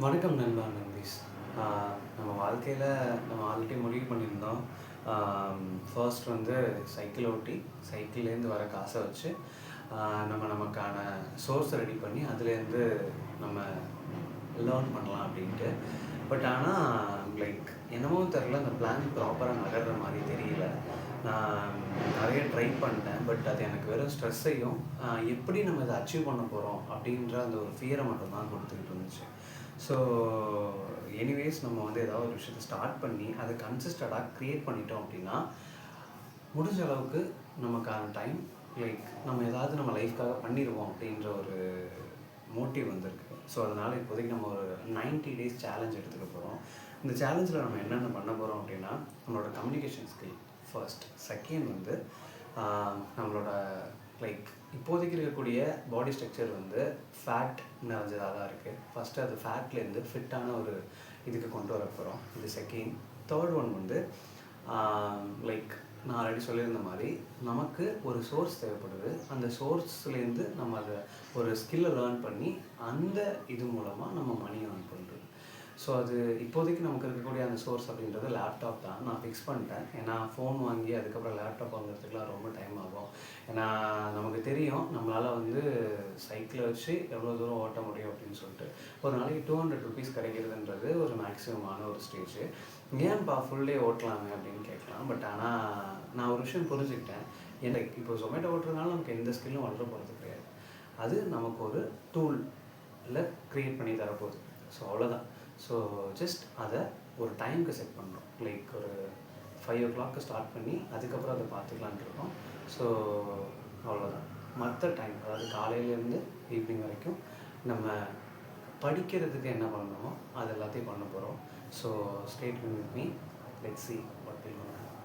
வணக்கம் நண்பா நண்பீஸ். நம்ம வாழ்க்கையில் நம்ம ஆல்ரெடி முடிவு பண்ணியிருந்தோம். ஃபர்ஸ்ட் வந்து சைக்கிள் ஓட்டி சைக்கிள்லேருந்து வர காசை வச்சு நமக்கான சோர்ஸை ரெடி பண்ணி அதுலேருந்து நம்ம லேர்ன் பண்ணலாம் அப்படின்ட்டு. பட் ஆனால் என்னமோ தெரில, அந்த பிளான் ப்ராப்பராக நகர்ற மாதிரி தெரியல. நான் நிறைய ட்ரை பண்ணிட்டேன். பட் அது எனக்கு வெறும் ஸ்ட்ரெஸ்ஸையும் எப்படி நம்ம இதை அச்சீவ் பண்ண போகிறோம் அப்படின்ற அந்த ஒரு ஃபியரை மட்டும்தான் கொடுத்துக்கிட்டு இருந்துச்சு. ஸோ எனிவேஸ் நம்ம வந்து ஏதாவது ஒரு விஷயத்தை ஸ்டார்ட் பண்ணி அதை கன்சிஸ்டடாக க்ரியேட் பண்ணிட்டோம் அப்படின்னா முடிஞ்ச அளவுக்கு நமக்கான டைம் நம்ம ஏதாவது நம்ம லைஃப்காக பண்ணிடுவோம் அப்படின்ற ஒரு மோட்டிவ் வந்திருக்கு. ஸோ அதனால் இப்போதைக்கு நம்ம ஒரு 90 டேஸ் சேலஞ்ச் எடுத்துக்க போகிறோம். இந்த சேலஞ்சில் நம்ம என்னென்ன பண்ண போகிறோம் அப்படின்னா, நம்மளோட கம்யூனிகேஷன் ஸ்கில் ஃபர்ஸ்ட், செகண்ட் வந்து நம்மளோட இப்போதைக்கு இருக்கக்கூடிய பாடி ஸ்ட்ரக்சர் வந்து ஃபேட் நிறைஞ்சதாக தான் இருக்குது. ஃபஸ்ட்டு அது ஃபேட்லேருந்து ஃபிட்டான ஒரு இதுக்கு கொண்டு வர போகிறோம். இது செகண்ட். தேர்ட் ஒன் வந்து நான் ஆல்ரெடி சொல்லியிருந்த மாதிரி நமக்கு ஒரு சோர்ஸ் தேவைப்படுது. அந்த சோர்ஸ்லேருந்து நம்ம அதை ஒரு ஸ்கில்லை லேர்ன் பண்ணி அந்த இது மூலமாக நம்ம மணி ஏர்ன் பண்ணுறது. ஸோ அது இப்போதைக்கு நமக்கு இருக்கக்கூடிய அந்த சோர்ஸ் அப்படின்றது லேப்டாப் தான். நான் ஃபிக்ஸ் பண்ணிட்டேன். ஏன்னா ஃபோன் வாங்கி அதுக்கப்புறம் லேப்டாப் வாங்குறதுக்குலாம் ரொம்ப டைம் ஆகும். ஏன்னா நமக்கு தெரியும் நம்மளால் வந்து சைக்கிளை வச்சு எவ்வளோ தூரம் ஓட்ட முடியும் அப்படின்னு சொல்லிட்டு. ஒரு நாளைக்கு 200 ருபீஸ் கிடைக்கிறதுன்றது ஒரு மேக்ஸிமமான ஒரு ஸ்டேஜ். ஏன்ப்பா ஃபுல் டே ஓட்டலாமே அப்படின்னு கேட்கலாம். பட் ஆனால் நான் ஒரு விஷயம் புரிஞ்சுக்கிட்டேன். இப்போ ஜொமேட்டோ ஓட்டுறதுனால நமக்கு எந்த ஸ்கில்லும் வளர போகிறது கிடையாது. அது நமக்கு ஒரு டூலில் க்ரியேட் பண்ணி தரப்போகுது. ஸோ அவ்வளோதான். ஸோ ஜஸ்ட் அதை ஒரு டைமுக்கு செட் பண்ணுறோம். ஒரு 5 o'clock ஸ்டார்ட் பண்ணி அதுக்கப்புறம் அதை பார்த்துக்கலான்ட்டு இருக்கோம். ஸோ அவ்வளோதான். மற்ற டைம், அதாவது காலையிலேருந்து ஈவினிங் வரைக்கும் நம்ம படிக்கிறதுக்கு என்ன பண்ணணுமோ அது எல்லாத்தையும் பண்ண போகிறோம். So stay tune with me. Let's see what will happen.